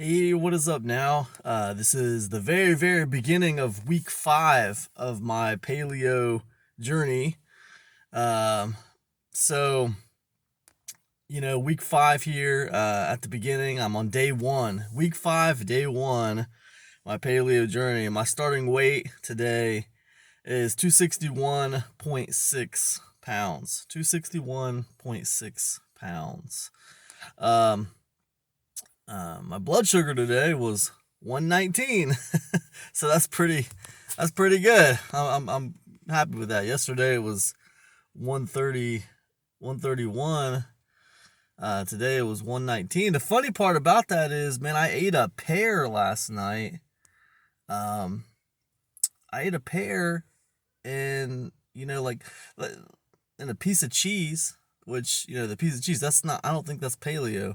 Hey, what is up now? This is the very, very beginning of week 5 of my paleo journey. Um, so, week 5 here at the beginning, I'm on day 1. Week 5, day 1, my paleo journey. My starting weight today is 261.6 pounds. 261.6 pounds. Um, my blood sugar today was 119, so that's pretty good. I'm happy with that. Yesterday it was 130, 131. Today it was 119. The funny part about that is, man, I ate a pear last night. Um, I ate a pear and and a piece of cheese, which the piece of cheese, that's not. I don't think that's paleo.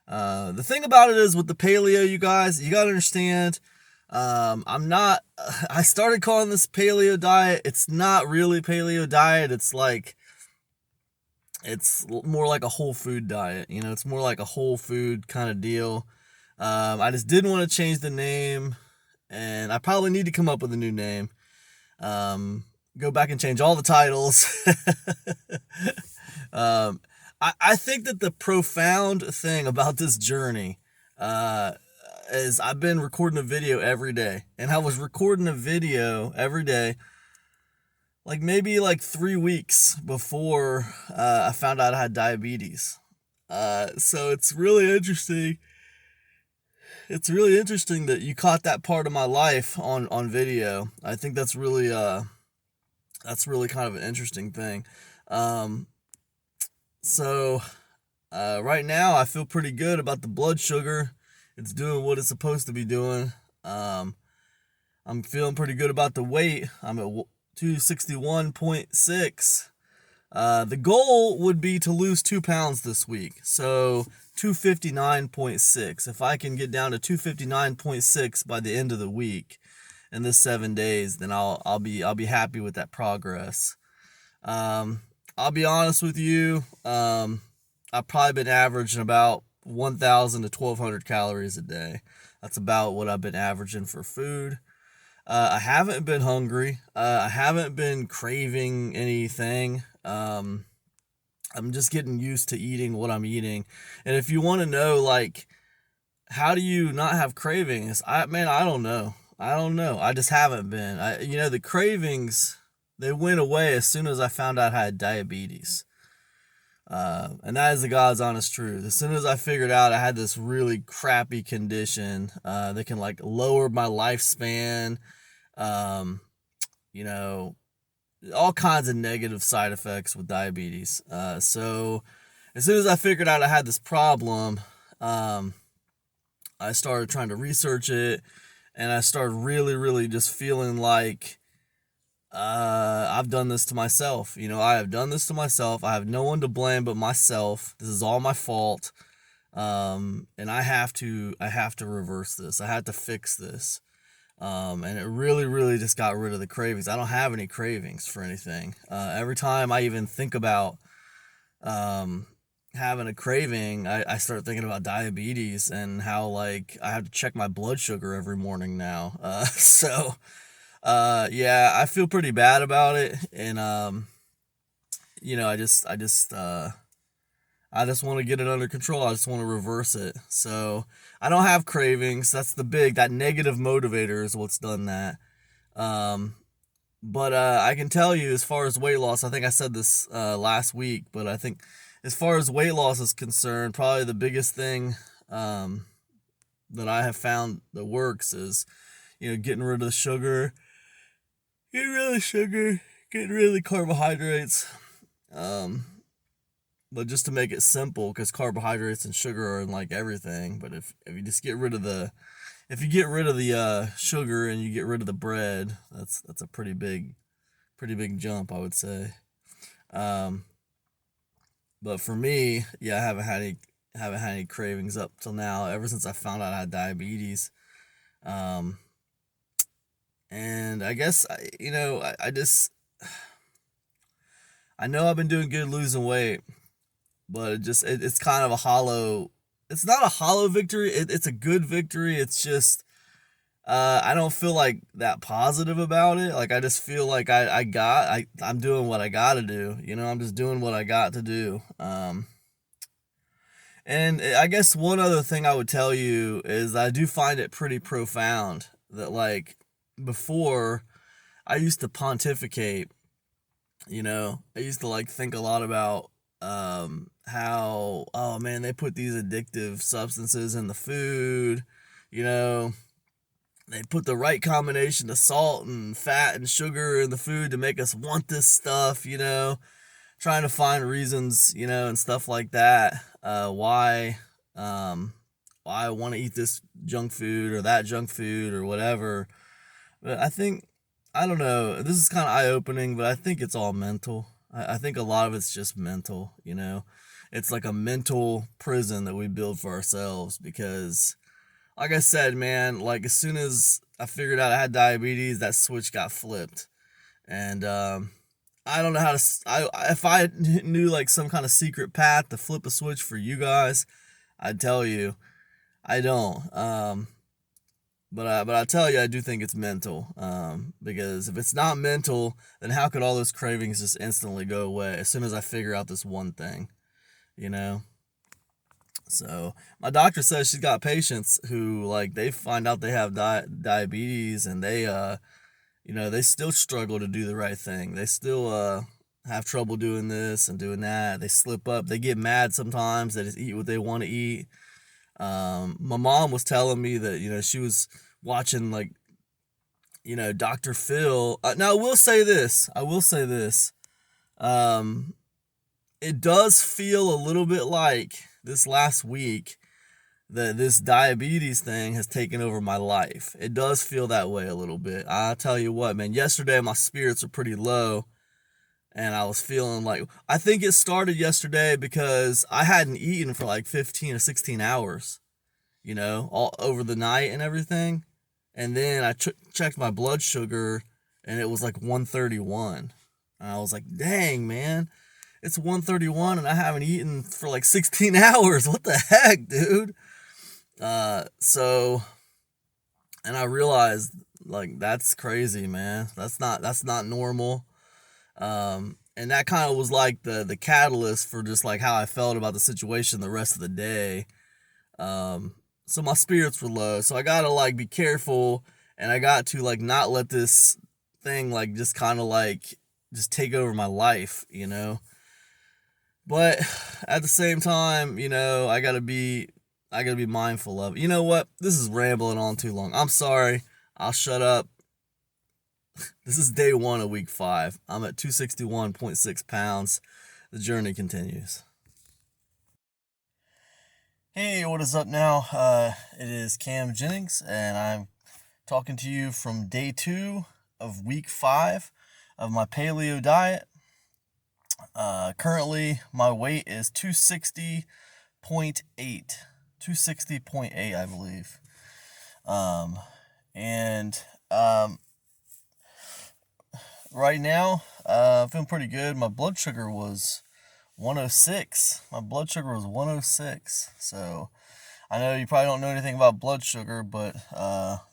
The thing about it is with the paleo, you guys, you got to understand. I'm not, I started calling this paleo diet. It's not really paleo diet. It's more like a whole food diet. It's more like a whole food kind of deal. I just didn't want to change the name, and I probably need to come up with a new name. Go back and change all the titles. um, I think that the profound thing about this journey is I've been recording a video every day. And I was recording a video every day, like maybe like 3 weeks before I found out I had diabetes. So it's really interesting. It's really interesting that you caught that part of my life on video. I think that's really kind of an interesting thing. Um, so right now, I feel pretty good about the blood sugar. It's doing what it's supposed to be doing. I'm feeling pretty good about the weight. I'm at 261.6. The goal would be to lose 2 pounds this week. So 259.6. If I can get down to 259.6 by the end of the week in this 7 days, then I'll be happy with that progress. I'll be honest with you. I've probably been averaging about 1,000 to 1,200 calories a day. That's about what I've been averaging for food. I haven't been hungry. I haven't been craving anything. I'm just getting used to eating what I'm eating. And if you want to know, like, how do you not have cravings? I don't know. I don't know. I just haven't been. The cravings, they went away as soon as I found out I had diabetes. And that is the God's honest truth. As soon as I figured out I had this really crappy condition that can like lower my lifespan, um, you know, all kinds of negative side effects with diabetes. So as soon as I figured out I had this problem, I started trying to research it, and I started really, really just feeling like I've done this to myself. I have done this to myself. I have no one to blame but myself. This is all my fault. And I have to reverse this. I have to fix this. And it really, really just got rid of the cravings. I don't have any cravings for anything. Every time I even think about having a craving, I start thinking about diabetes and how like I have to check my blood sugar every morning now. Yeah, I feel pretty bad about it, and I just want to get it under control. I just want to reverse it. So I don't have cravings. That negative motivator is what's done that. Um, but I can tell you, as far as weight loss, I think I said this last week, but I think as far as weight loss is concerned, probably the biggest thing that I have found that works is, getting rid of the sugar, getting rid of the carbohydrates. Um, but just to make it simple, because carbohydrates and sugar are in like everything. But if you just get rid of the if you get rid of the sugar and you get rid of the bread, that's a pretty big jump, I would say. Um, but for me, yeah, I haven't had any cravings up till now. Ever since I found out I had diabetes, um, and I guess I just I know I've been doing good losing weight, but it's kind of a hollow. it's not a hollow victory. It's a good victory. It's just I don't feel like that positive about it. Like I just feel like I'm doing what I got to do. You know, I'm just doing what I got to do. And I guess one other thing I would tell you is I do find it pretty profound that like before I used to pontificate, you know, I used to like think a lot about how, oh man, they put these addictive substances in the food, you know, they put the right combination of salt and fat and sugar in the food to make us want this stuff, you know, trying to find reasons, you know, and stuff like that, why I want to eat this junk food or that junk food or whatever. But I think, I don't know, this is kind of eye opening, but I think it's all mental. I think a lot of it's just mental, you know. It's like a mental prison that we build for ourselves because, like I said, man, like as soon as I figured out I had diabetes, that switch got flipped. And I don't know how to, if I knew like some kind of secret path to flip a switch for you guys, I'd tell you. I don't. But I tell you, I do think it's mental. Because if it's not mental, then how could all those cravings just instantly go away as soon as I figure out this one thing, you know? So my doctor says she's got patients who like they find out they have diabetes and they you know they still struggle to do the right thing. They still have trouble doing this and doing that. They slip up. They get mad sometimes. They just eat what they want to eat. My mom was telling me that, you know, she was watching like, you know, Dr. Phil. Now I will say this. It does feel a little bit like this last week that this diabetes thing has taken over my life. It does feel that way a little bit. I tell you what, man, yesterday my spirits were pretty low. And I was feeling like, I think it started yesterday because I hadn't eaten for like 15 or 16 hours, you know, all over the night and everything. And then I checked my blood sugar and it was like 131. And I was like, dang, man, it's 131 and I haven't eaten for like 16 hours. What the heck, dude? So, and I realized like, that's crazy, man. That's not normal. And that kind of was like the catalyst for just like how I felt about the situation the rest of the day. So my spirits were low. So I gotta like be careful and I got to like not let this thing like just kind of like just take over my life, you know. But at the same time, you know, I gotta be mindful of it. You know what? This is rambling on too long. I'm sorry. I'll shut up. This is day 1 of week 5. I'm at 261.6 pounds. The journey continues. Hey, what is up now? It is Cam Jennings, and I'm talking to you from day 2 of week 5 of my paleo diet. Currently, my weight is 260.8. 260.8, I believe. Right now, I'm feeling pretty good. My blood sugar was 106. So I know you probably don't know anything about blood sugar, but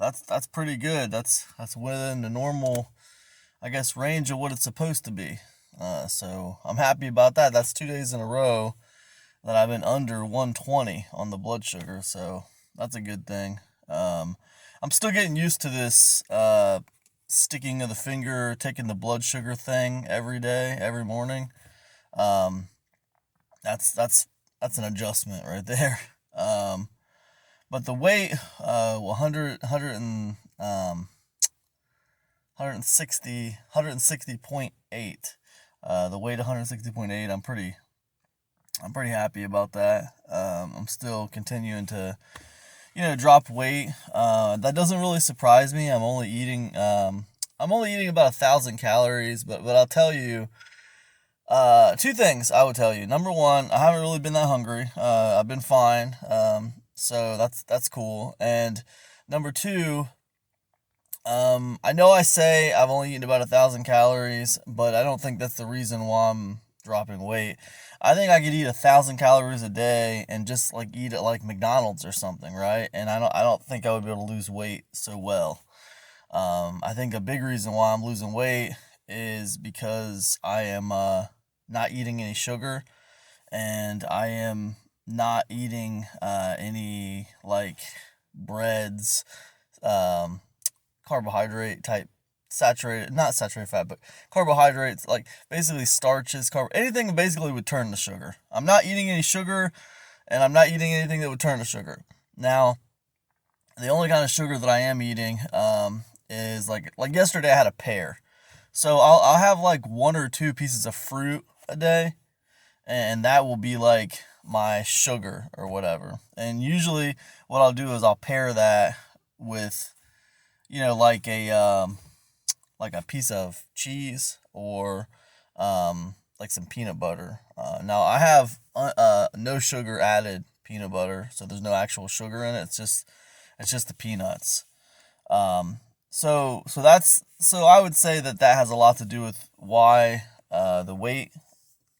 that's pretty good. That's within the normal, I guess, range of what it's supposed to be. So I'm happy about that. That's 2 days in a row that I've been under 120 on the blood sugar. So that's a good thing. I'm still getting used to this sticking of the finger, taking the blood sugar thing every day, every morning. That's an adjustment right there. But the weight, 160.8. The weight 160.8. I'm pretty happy about that. I'm still continuing to, you know, drop weight. That doesn't really surprise me. I'm only eating about 1,000 calories, but I'll tell you, 2 things I would tell you. Number 1, I haven't really been that hungry. I've been fine. So that's cool. And number 2, I know I say I've only eaten about 1,000 calories, but I don't think that's the reason why I'm dropping weight. I think I could eat 1,000 calories a day and just like eat at like McDonald's or something, right? And I don't think I would be able to lose weight so well. I think a big reason why I'm losing weight is because I am not eating any sugar, and I am not eating any like breads, um, carbohydrate type saturated, not saturated fat, but carbohydrates, like basically starches, anything that basically would turn to sugar. I'm not eating any sugar, and I'm not eating anything that would turn to sugar. Now, the only kind of sugar that I am eating is like yesterday I had a pear. So I'll have like one or two pieces of fruit a day, and that will be like my sugar or whatever. And usually what I'll do is I'll pair that with, like a piece of cheese or like some peanut butter. Now I have no sugar added peanut butter, so there's no actual sugar in it. It's just the peanuts. So I would say that has a lot to do with why the weight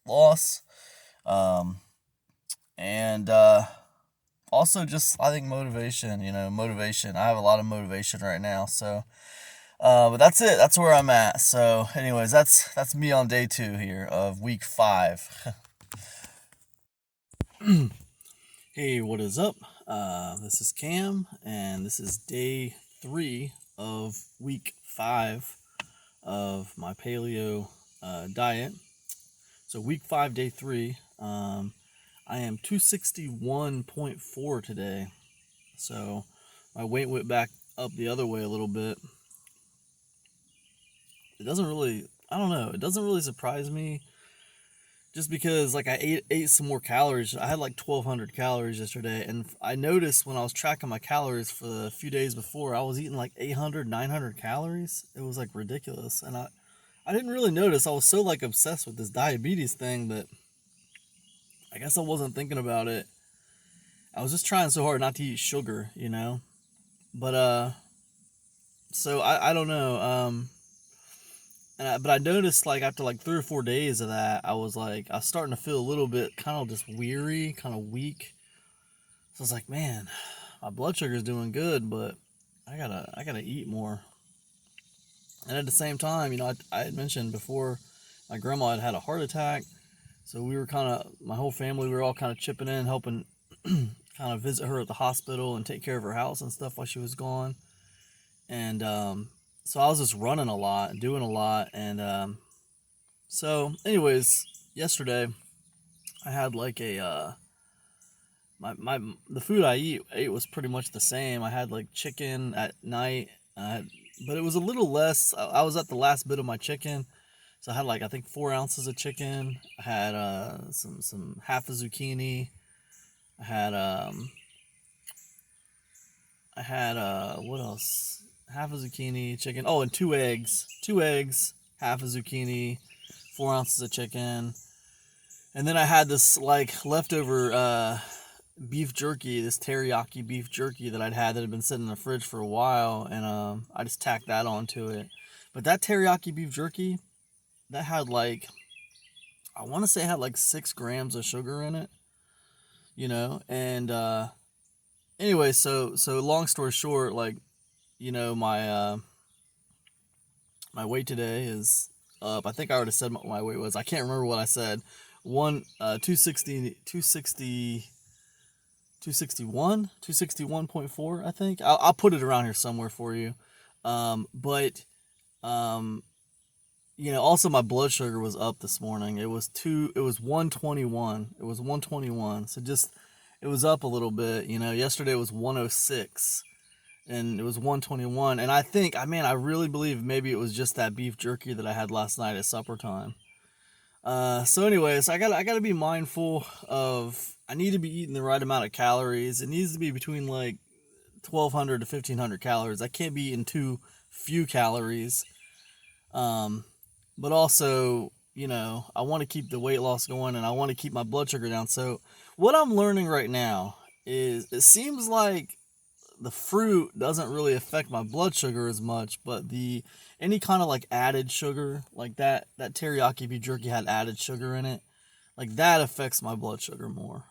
loss, and also just I think motivation. Motivation. I have a lot of motivation right now, so. But that's it. That's where I'm at. So, anyways, that's me on day 2 here of week 5. Hey, what is up? This is Cam, and this is day 3 of week 5 of my paleo diet. So, week 5, day 3. I am 261.4 today. So, my weight went back up the other way a little bit. It doesn't really surprise me, just because like I ate some more calories. I had like 1,200 calories yesterday, and I noticed when I was tracking my calories for the few days before, I was eating like 800, 900 calories. It was like ridiculous, and I didn't really notice. I was so like obsessed with this diabetes thing that I guess I wasn't thinking about it. I was just trying so hard not to eat sugar, but so I don't know. But I noticed like after like 3 or 4 days of that, I was starting to feel a little bit kind of just weary, kind of weak. So I was like, man, my blood sugar is doing good, but I gotta eat more. And at the same time, I had mentioned before, my grandma had a heart attack, so we were my whole family, we were all kind of chipping in, helping kind of visit her at the hospital and take care of her house and stuff while she was gone. And so I was just running a lot, doing a lot, and so anyways, yesterday I had like a the food I ate was pretty much the same. I had like chicken at night, but it was a little less. I was at the last bit of my chicken, so I had like I think 4 ounces of chicken. I had some half a zucchini. I had what else? Half a zucchini, chicken. Oh, and 2 eggs. 2 eggs, half a zucchini, 4 ounces of chicken. And then I had this like leftover beef jerky, this teriyaki beef jerky that that had been sitting in the fridge for a while, and I just tacked that onto it. But that teriyaki beef jerky, that had like, I want to say it had like 6 grams of sugar in it, and anyway, so long story short, like, my weight today is up. I think I already said what my weight was. I can't remember what I said. 261.4, I think. I'll put it around here somewhere for you. But also my blood sugar was up this morning. It was 121. It was 121. So it was up a little bit. Yesterday it was 106. And it was 121. And I really believe maybe it was just that beef jerky that I had last night at supper time. So anyways, I gotta be mindful of, I need to be eating the right amount of calories. It needs to be between like 1,200 to 1,500 calories. I can't be eating too few calories. But also, I want to keep the weight loss going, and I want to keep my blood sugar down. So what I'm learning right now is, it seems like the fruit doesn't really affect my blood sugar as much, but the any kind of like added sugar, like that teriyaki beef jerky had added sugar in it, like that affects my blood sugar more.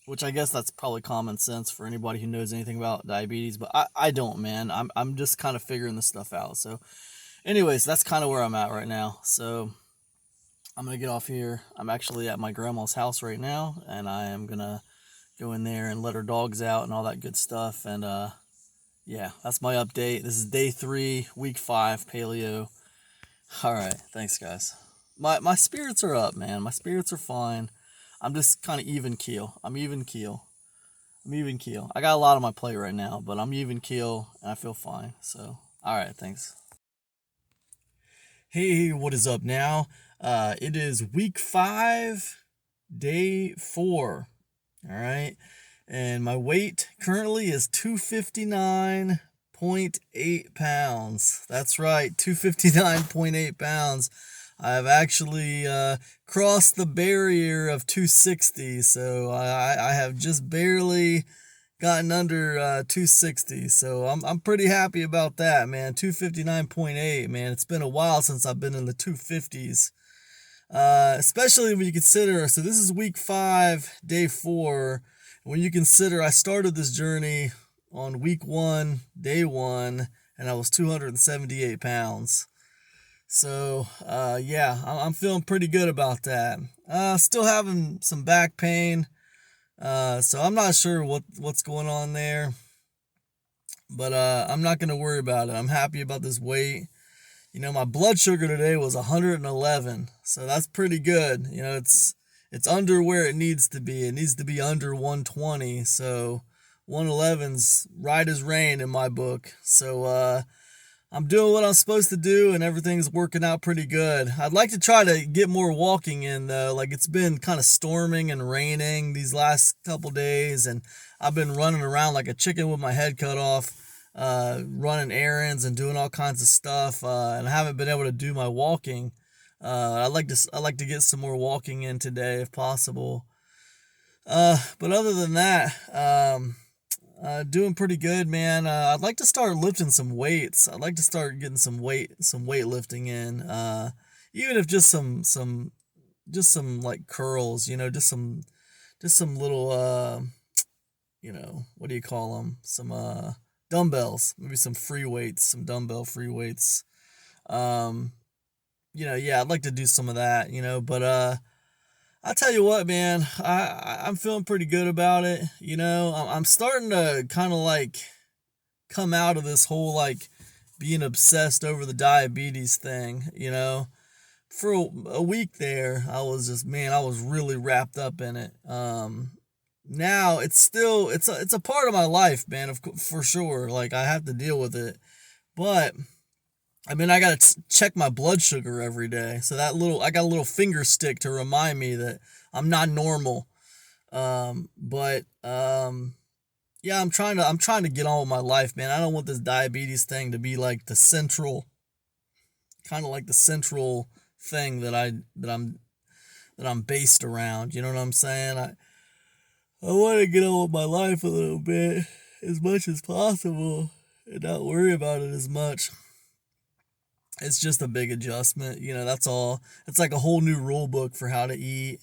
Which I guess that's probably common sense for anybody who knows anything about diabetes, but I don't, man. I'm just kind of figuring this stuff out. So, anyways, that's kind of where I'm at right now. So, I'm gonna get off here. I'm actually at my grandma's house right now, and I am gonna go in there and let her dogs out and all that good stuff. And yeah, that's my update. This is day 3, week 5, paleo. All right, thanks, guys. My spirits are up, man. My spirits are fine. I'm just kind of even keel. I'm even keel. I got a lot on my plate right now, but I'm even keel and I feel fine. So, all right, thanks. Hey, what is up now? It is week 5, day 4. All right. And my weight currently is 259.8 pounds. That's right, 259.8 pounds. I've actually crossed the barrier of 260, so I have just barely gotten under 260. So I'm pretty happy about that, man. 259.8, man. It's been a while since I've been in the 250s. Especially when you consider, so this is week 5, day 4. When you consider I started this journey on week 1, day 1, and I was 278 pounds. So, yeah, I'm feeling pretty good about that. Still having some back pain. So I'm not sure what's going on there, but, I'm not going to worry about it. I'm happy about this weight. You know, my blood sugar today was 111. So that's pretty good. You know, it's under where it needs to be. It needs to be under 120. So 111's right as rain in my book. So, I'm doing what I'm supposed to do and everything's working out pretty good. I'd like to try to get more walking in though. Like it's been kind of storming and raining these last couple days and I've been running around like a chicken with my head cut off, running errands and doing all kinds of stuff, and I haven't been able to do my walking. I'd like to get some more walking in today if possible. But other than that, doing pretty good, man. I'd like to start lifting some weights. I'd like to start getting some weightlifting in. Even if just some like curls, you know, just some little, you know, what do you call them? Some dumbbells, maybe some free weights, some dumbbell free weights. You know, yeah, I'd like to do some of that, you know, but I tell you what, man, I'm feeling pretty good about it. You know, I'm starting to kind of like come out of this whole like being obsessed over the diabetes thing. You know, for a week there, I was really wrapped up in it. Now it's a part of my life, man, for sure. Like I have to deal with it, but I mean, I gotta check my blood sugar every day. So I got a little finger stick to remind me that I'm not normal. Yeah, I'm trying to get on with my life, man. I don't want this diabetes thing to be like the central, kind of like the central thing that I'm based around. You know what I'm saying? I want to get on with my life a little bit as much as possible and not worry about it as much. It's just a big adjustment, you know, that's all. It's like a whole new rule book for how to eat.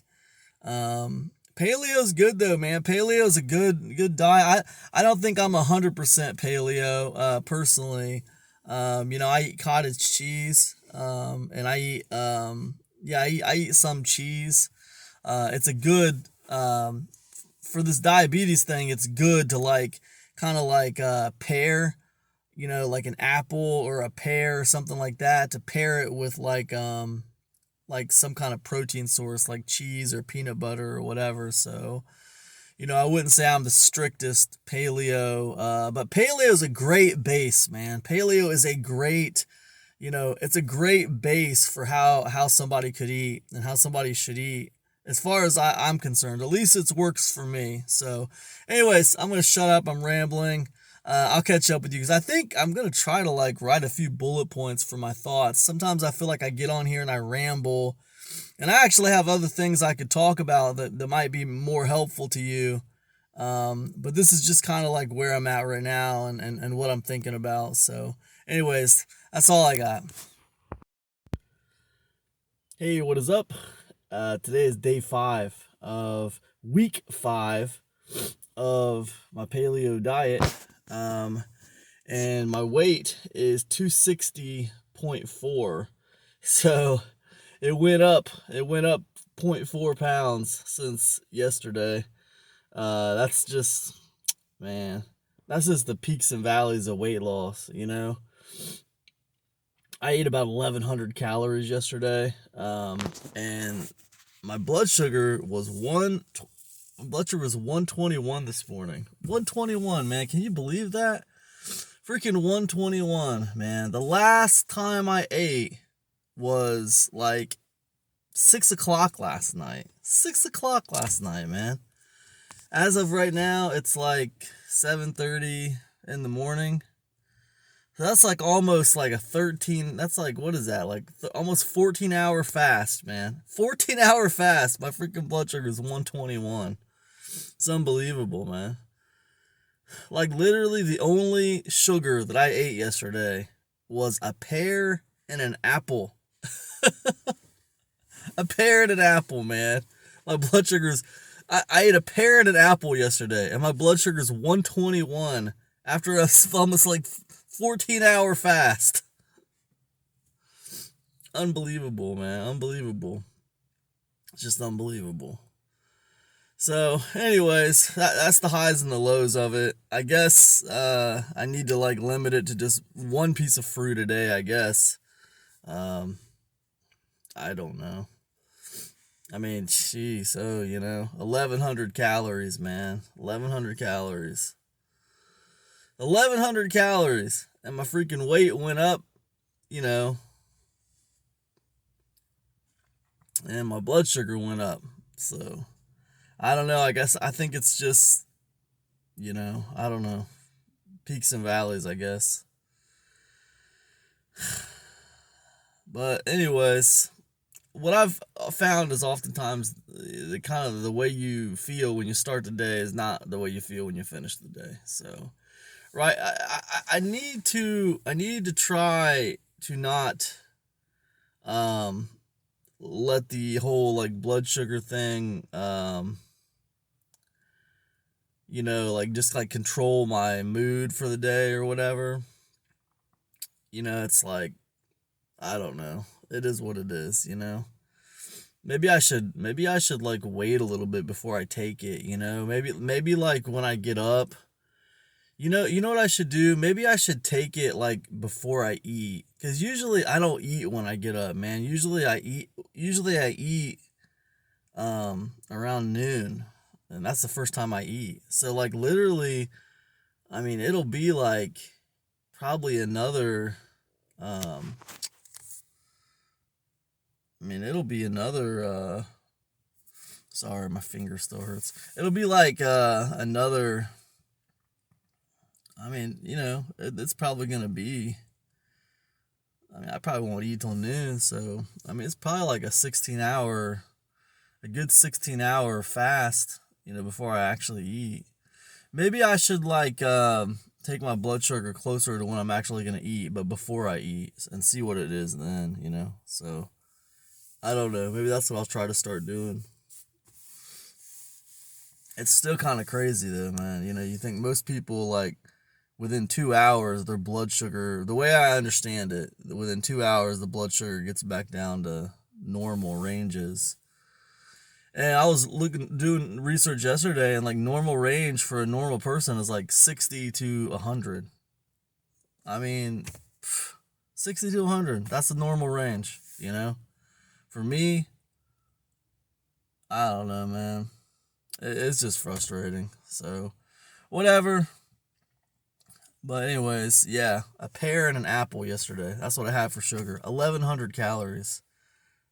Paleo's good though, man. Paleo's a good diet. I don't think I'm 100% paleo, personally. You know, I eat cottage cheese, and I eat, I eat some cheese. It's a good, for this diabetes thing, it's good to like, kind of like, pair, you know, like an apple or a pear or something like that, to pair it with like some kind of protein source like cheese or peanut butter or whatever. So, you know, I wouldn't say I'm the strictest paleo, but paleo is a great base, man. Paleo is a great, you know, it's a great base for how somebody could eat and how somebody should eat. As far as I'm concerned, at least it works for me. So anyways, I'm going to shut up. I'm rambling. I'll catch up with you because I think I'm going to try to like write a few bullet points for my thoughts. Sometimes I feel like I get on here and I ramble, and I actually have other things I could talk about that might be more helpful to you. But this is just kind of like where I'm at right now and what I'm thinking about. So, anyways, that's all I got. Hey, what is up? Today is day 5 of week 5 of my paleo diet. And my weight is 260.4. So it went up. It went up 0.4 pounds since yesterday. That's just, man, that's just the peaks and valleys of weight loss, you know? I ate about 1,100 calories yesterday, and my blood sugar was 121 this morning. 121, man. Can you believe that? Freaking 121, man. The last time I ate was like 6 o'clock last night. 6 o'clock last night, man. As of right now, it's like 7:30 in the morning. So that's like almost like that's like, what is that? Like almost 14-hour fast, man. 14-hour fast. My freaking blood sugar is 121. It's unbelievable, man. Like literally the only sugar that I ate yesterday was a pear and an apple. A pear and an apple, man. My blood sugar's, I ate a pear and an apple yesterday, and my blood sugar's 121 after a almost like 14-hour fast. Unbelievable, man. Unbelievable. It's just unbelievable. So, anyways, that's the highs and the lows of it. I guess I need to like limit it to just one piece of fruit a day, I guess. I don't know. I mean, geez, 1,100 calories, man. 1,100 calories. 1,100 calories. And my freaking weight went up, and my blood sugar went up. So, I don't know. I think it's just, I don't know. Peaks and valleys, I guess. But anyways, what I've found is oftentimes the way you feel when you start the day is not the way you feel when you finish the day. So, right, I need to try to not let the whole like blood sugar thing like just like control my mood for the day or whatever. It's like, I don't know. It is what it is, Maybe I should like wait a little bit before I take it, Maybe like when I get up, you know what I should do? Maybe I should take it like before I eat, cuz usually I don't eat when I get up, man. Usually I eat around noon, and that's the first time I eat. So like literally, I mean, it'll be like probably another it'll be another sorry, my finger still hurts. It'll be like another, it's probably going to be, I probably won't eat till noon, so it's probably like a good 16-hour fast, before I actually eat. Maybe I should like take my blood sugar closer to when I'm actually going to eat, but before I eat, and see what it is then, So I don't know. Maybe that's what I'll try to start doing. It's still kind of crazy though, man. You think most people, like, within 2 hours, their blood sugar, the way I understand it, within 2 hours, the blood sugar gets back down to normal ranges. And I was doing research yesterday, and like normal range for a normal person is like 60 to 100. 60 to 100, that's the normal range, For me, I don't know, man. It's just frustrating. So, whatever. But anyways, yeah, a pear and an apple yesterday. That's what I had for sugar. 1,100 calories.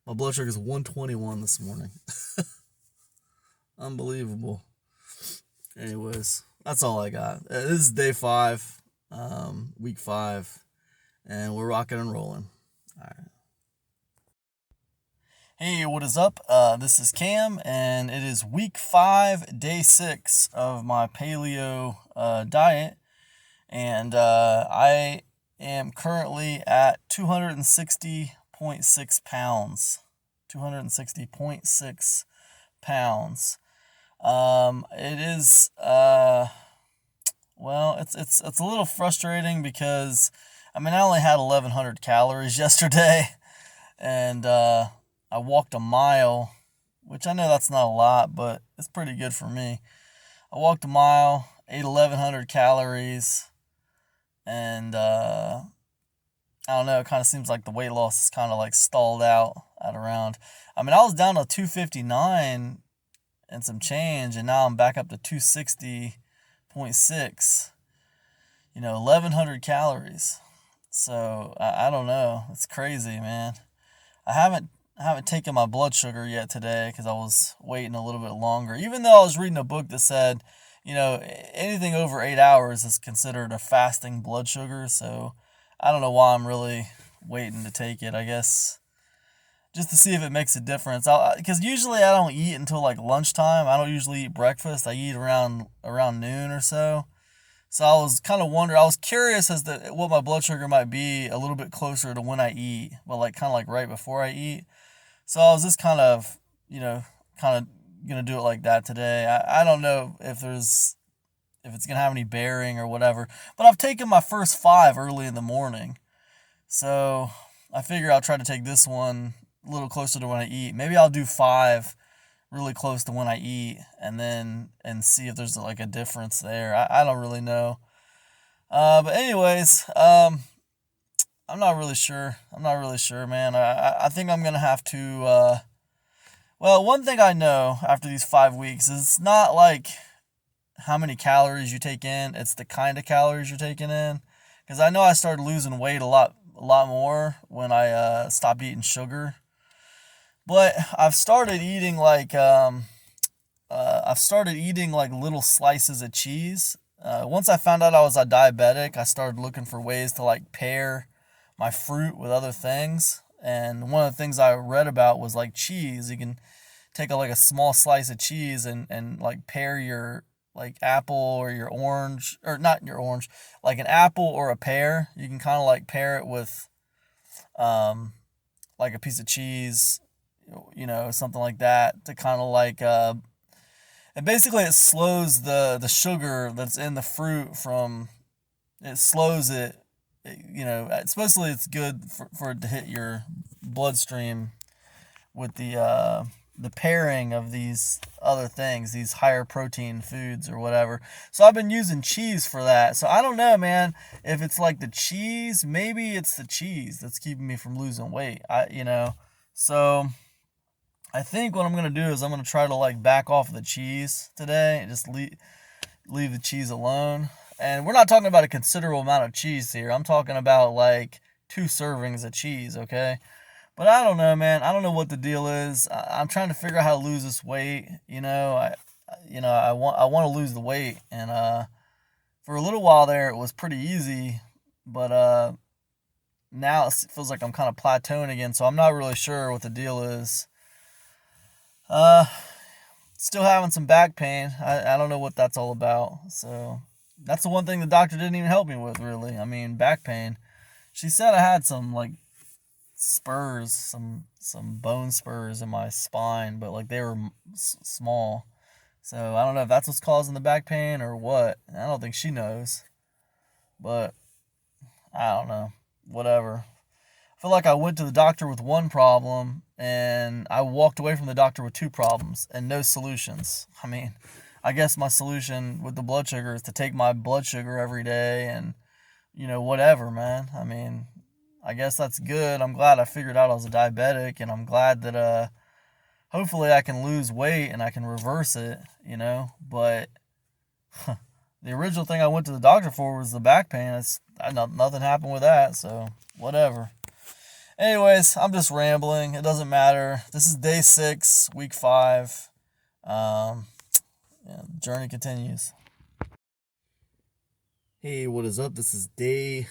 My blood sugar is 121 this morning. Unbelievable. Anyways, that's all I got. This is day 5, week 5, and we're rocking and rolling. All right. Hey, what is up? This is Cam, and it is week 5, day 6 of my paleo diet, and I am currently at 260.6 pounds. 260.6 pounds. It is well, it's a little frustrating because I only had 1,100 calories yesterday, and I walked a mile, which I know that's not a lot, but it's pretty good for me. I walked a mile, ate 1,100 calories, and I don't know. It kind of seems like the weight loss is kind of like stalled out at around. I was down to 259 and some change, and now I'm back up to 260.6. 1,100 calories. So I don't know. It's crazy, man. I haven't taken my blood sugar yet today because I was waiting a little bit longer. Even though I was reading a book that said, anything over 8 hours is considered a fasting blood sugar. So I don't know why I'm really waiting to take it. I guess just to see if it makes a difference. Because usually I don't eat until like lunchtime. I don't usually eat breakfast. I eat around noon or so. So I was kind of wondering. I was curious as to what my blood sugar might be a little bit closer to when I eat, but like kind of like right before I eat. So I was just kind of gonna do it like that today. I don't know if it's gonna have any bearing or whatever. But I've taken my first 5 early in the morning, so I figure I'll try to take this one a little closer to when I eat. Maybe I'll do 5 really close to when I eat, and see if there's like a difference there. I don't really know. But anyways, I'm not really sure. I'm not really sure, man. I think I'm gonna have to. Well, one thing I know after these 5 weeks is it's not like how many calories you take in. It's the kind of calories you're taking in. Because I know I started losing weight a lot more when I stopped eating sugar. But I've started eating like little slices of cheese. Once I found out I was a diabetic, I started looking for ways to like pair my fruit with other things. And one of the things I read about was like cheese. You can take like a small slice of cheese and like pair your like apple or your orange, or not your orange, like an apple or a pear. You can kind of like pair it with um like a piece of cheese, something like that, to kind of like and basically it slows the sugar that's in the fruit from, it slows it. Supposedly it's good for it to hit your bloodstream with the pairing of these other things, these higher protein foods or whatever. So I've been using cheese for that. So I don't know, man, if it's like the cheese. Maybe it's the cheese that's keeping me from losing weight. So I think what I'm gonna do is I'm gonna try to like back off the cheese today and just leave the cheese alone. And we're not talking about a considerable amount of cheese here. I'm talking about like 2 servings of cheese, okay? But I don't know, man. I don't know what the deal is. I'm trying to figure out how to lose this weight. I want to lose the weight, and for a little while there it was pretty easy, but now it feels like I'm kind of plateauing again. So I'm not really sure what the deal is. Uh, Still having some back pain. I don't know what that's all about. So that's the one thing the doctor didn't even help me with, really. Back pain. She said I had some like spurs, some bone spurs in my spine, but like they were small. So I don't know if that's what's causing the back pain or what. I don't think she knows, but I don't know. Whatever. I feel like I went to the doctor with one problem and I walked away from the doctor with 2 problems and no solutions. I guess my solution with the blood sugar is to take my blood sugar every day and, whatever, man. I guess that's good. I'm glad I figured out I was a diabetic, and I'm glad that hopefully I can lose weight and I can reverse it, But the original thing I went to the doctor for was the back pain. Nothing happened with that, so whatever. Anyways, I'm just rambling. It doesn't matter. This is day 6, week 5. The journey continues. Hey, what is up? This is day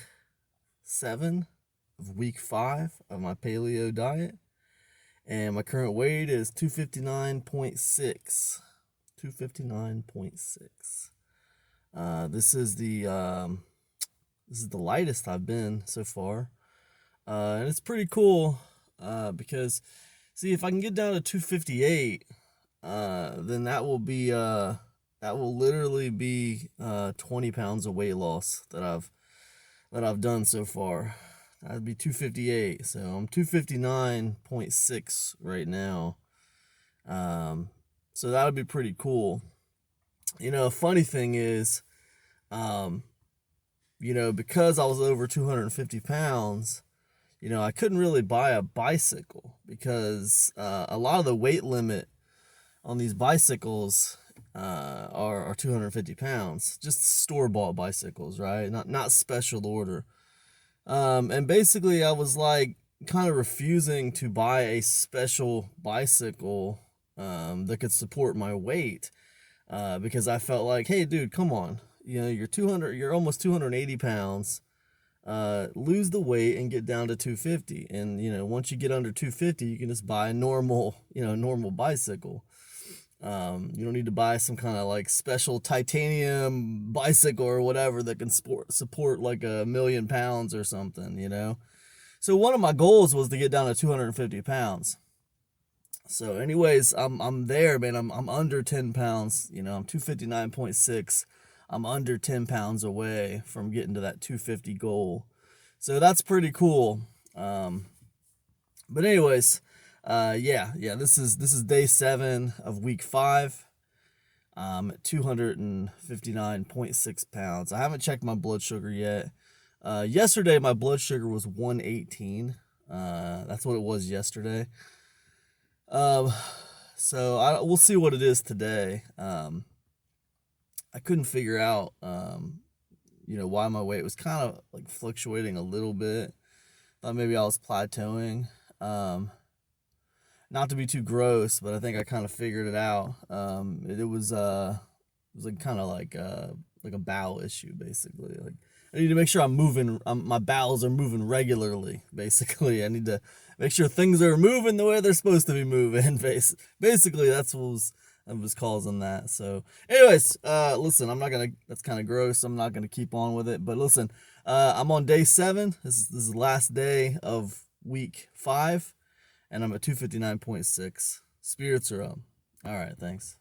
7 of week 5 of my paleo diet. and my current weight is 259.6. 259.6. This is the lightest I've been so far, and it's pretty cool because, see, if I can get down to 258, then that will literally be 20 pounds of weight loss that I've done so far. That'd be 258. So I'm 259.6 right now. So that would be pretty cool. A funny thing is, because I was over 250 pounds, I couldn't really buy a bicycle because a lot of the weight limit on these bicycles are 250 pounds. Just store-bought bicycles, right? Not special order. And basically, I was like kind of refusing to buy a special bicycle that could support my weight because I felt like, hey, dude, come on. You're almost 280 pounds. Lose the weight and get down to 250. And, once you get under 250, you can just buy a normal bicycle. You don't need to buy some kind of like special titanium bicycle or whatever that can support like 1,000,000 pounds or something. So one of my goals was to get down to 250 pounds. So anyways, I'm there, man. I'm under 10 pounds. I'm 259.6. I'm under 10 pounds away from getting to that 250 goal. So that's pretty cool. But anyways, this is day 7 of week 5. At 259.6 pounds. I haven't checked my blood sugar yet. Yesterday my blood sugar was 118. That's what it was yesterday. So we'll see what it is today. I couldn't figure out, why my weight was kind of like fluctuating a little bit. Thought maybe I was plateauing. Not to be too gross, but I think I kind of figured it out. It was like kind of like a bowel issue, basically. Like I need to make sure I'm moving. My bowels are moving regularly. Basically, I need to make sure things are moving the way they're supposed to be moving. Basically, that's what was causing that. So, anyways, listen, that's kind of gross. I'm not gonna keep on with it. But listen, I'm on day 7. This is the last day of week 5. And I'm at 259.6. Spirits are up. All right, thanks.